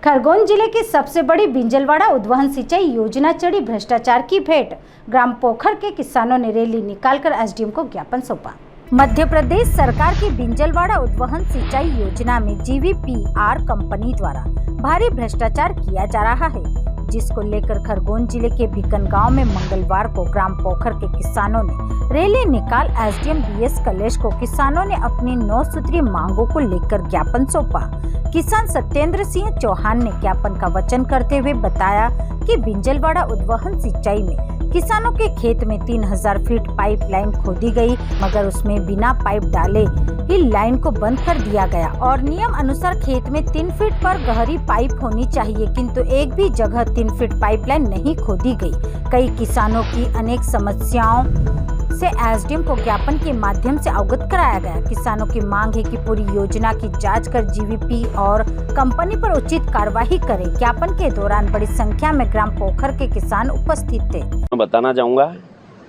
खरगोन जिले की सबसे बड़ी बिंजलवाड़ा उद्वहन सिंचाई योजना चढ़ी भ्रष्टाचार की भेंट। ग्राम पोखर के किसानों ने रैली निकालकर एसडीएम को ज्ञापन सौंपा। मध्य प्रदेश सरकार की बिंजलवाड़ा उद्वहन सिंचाई योजना में जीवीपीआर कंपनी द्वारा भारी भ्रष्टाचार किया जा रहा है, जिसको लेकर खरगोन जिले के भिकन गांव में मंगलवार को ग्राम पोखर के किसानों ने रैली निकाल एसडीएम बीएस कलेश को किसानों ने अपनी 9 सूत्रीय मांगों को लेकर ज्ञापन सौंपा। किसान सत्येंद्र सिंह चौहान ने ज्ञापन का वचन करते हुए बताया कि बिंजलवाड़ा उद्वहन सिंचाई में किसानों के खेत में 3000 फीट पाइपलाइन खोदी गई, मगर उसमें बिना पाइप डाले ही लाइन को बंद कर दिया गया और नियम अनुसार खेत में 3 फीट पर गहरी पाइप होनी चाहिए, किंतु एक भी जगह 3 फीट पाइपलाइन नहीं खोदी गई। कई किसानों की अनेक समस्याओं से एसडीएम को ज्ञापन के माध्यम से अवगत कराया गया। किसानों की मांग है कि पूरी योजना की जांच कर जीवीपी और कंपनी पर उचित कार्रवाई करे। ज्ञापन के दौरान बड़ी संख्या में ग्राम पोखर के किसान उपस्थित थे। मैं बताना चाहूँगा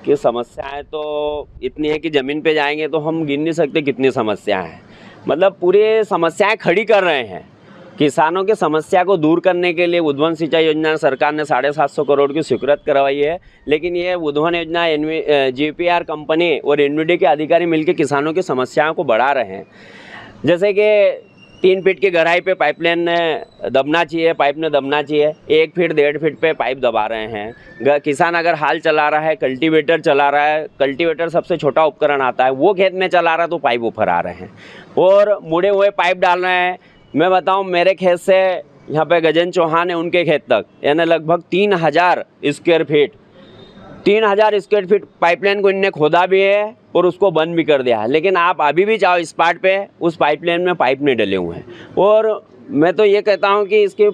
कि समस्याएं तो इतनी है कि ज़मीन पे जाएंगे तो हम गिन नहीं सकते कितनी समस्याएं हैं। मतलब पूरे समस्याएं खड़ी कर रहे हैं। किसानों की समस्या को दूर करने के लिए उद्वहन सिंचाई योजना सरकार ने 750 करोड़ की स्वीकृत करवाई है, लेकिन ये उद्वहन योजना जीवीपीआर कंपनी और एनवीडी के अधिकारी मिलकर किसानों की समस्याओं को बढ़ा रहे हैं। जैसे कि 3 फीट की गहराई पे पाइपलाइन दबना चाहिए, पाइप ने दबना चाहिए, 1 फीट 1.5 फीट पे पाइप दबा रहे हैं। किसान अगर हाल चला रहा है, कल्टीवेटर चला रहा है, कल्टीवेटर सबसे छोटा उपकरण आता है, वो खेत में चला रहा है तो पाइप ऊपर आ रहे हैं और मुड़े हुए पाइप डाल रहे हैं। मैं बताऊं, मेरे खेत से यहाँ पे गजेंद्र चौहान है, उनके खेत तक यानी लगभग 3000 square feet 3000 square feet pipeline को इनने खोदा भी है और उसको बंद भी कर दिया है। लेकिन आप अभी भी जाओ इस पार्ट पे, उस पाइपलाइन में पाइप नहीं डले हुए हैं। और मैं तो ये कहता हूँ कि इसकी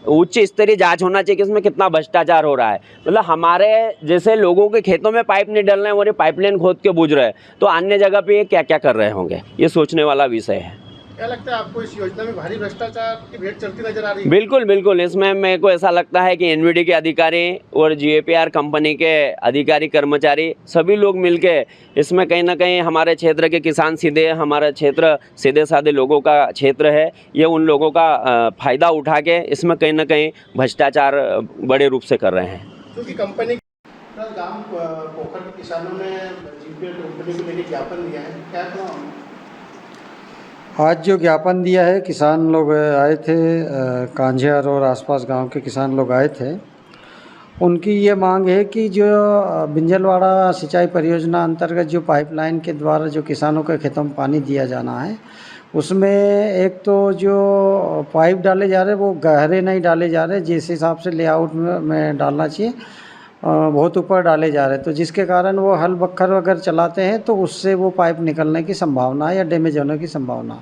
उच्च स्तरीय जांच होना चाहिए कि इसमें कितना भ्रष्टाचार हो रहा है। मतलब हमारे जैसे लोगों के खेतों में पाइप नहीं डल रहे हैं और ये पाइपलाइन खोद के बूझ रहे हैं, तो अन्य जगह पे ये क्या क्या कर रहे होंगे, ये सोचने वाला विषय है। क्या लगता है आपको, इस योजना में भारी भ्रष्टाचार की भेंट चलती नजर आ रही है? बिल्कुल बिल्कुल, इसमें मेरे को ऐसा लगता है कि एनवीडी के अधिकारी और जीवीपीआर कंपनी के अधिकारी कर्मचारी सभी लोग मिलके इसमें कहीं ना कहीं हमारे क्षेत्र के किसान हमारा क्षेत्र सीधे साधे लोगों का क्षेत्र है, ये उन लोगों का फ़ायदा उठा के इसमें कहीं ना कहीं भ्रष्टाचार बड़े रूप से कर रहे हैं। क्योंकि कंपनी गाँव पोखर के किसानों ने जीवीपीआर कंपनी को लेकर ज्ञापन दिया है, क्या कहना? आज जो ज्ञापन दिया है, किसान लोग आए थे, कांझर और आसपास गांव के किसान लोग आए थे। उनकी ये मांग है कि जो बिंजलवाड़ा सिंचाई परियोजना अंतर्गत जो पाइपलाइन के द्वारा जो किसानों के खेतों में पानी दिया जाना है, उसमें एक तो जो पाइप डाले जा रहे वो गहरे नहीं डाले जा रहे, जिस हिसाब से लेआउट में डालना चाहिए बहुत ऊपर डाले जा रहे हैं, तो जिसके कारण वो हल बखर अगर चलाते हैं तो उससे वो पाइप निकलने की संभावना या डैमेज होने की संभावना।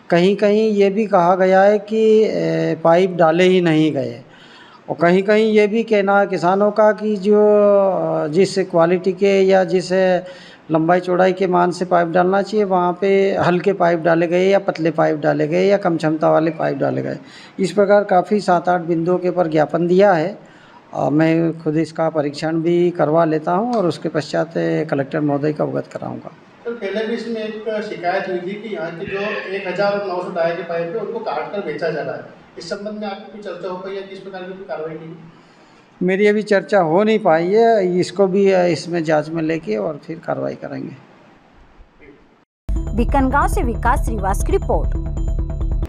कहीं कहीं ये भी कहा गया है कि पाइप डाले ही नहीं गए, और कहीं कहीं ये भी कहना है किसानों का कि जो जिस क्वालिटी के या जिस लंबाई चौड़ाई के मान से पाइप डालना चाहिए वहाँ पे हल्के पाइप डाले गए या पतले पाइप डाले गए या कम क्षमता वाले पाइप डाले गए। इस प्रकार काफ़ी 7-8 बिंदुओं के ऊपर ज्ञापन दिया है। मैं खुद इसका परीक्षण भी करवा लेता हूं और उसके पश्चात कलेक्टर महोदय को अवगत कराऊंगा। तो पहले भी इसमें एक शिकायत हुई थी कि यहाँ के जो 1900 डाया के पाइप है उनको काट कर बेचा जा रहा है। इस संबंध में आपकी कोई चर्चा हो पाई या किस प्रकार की कार्रवाई की? मेरी अभी चर्चा हो नहीं पाई है, इसको भी इसमें जांच में लेके और फिर कार्रवाई करेंगे। भिकन गांव से विकास श्रीवास की रिपोर्ट।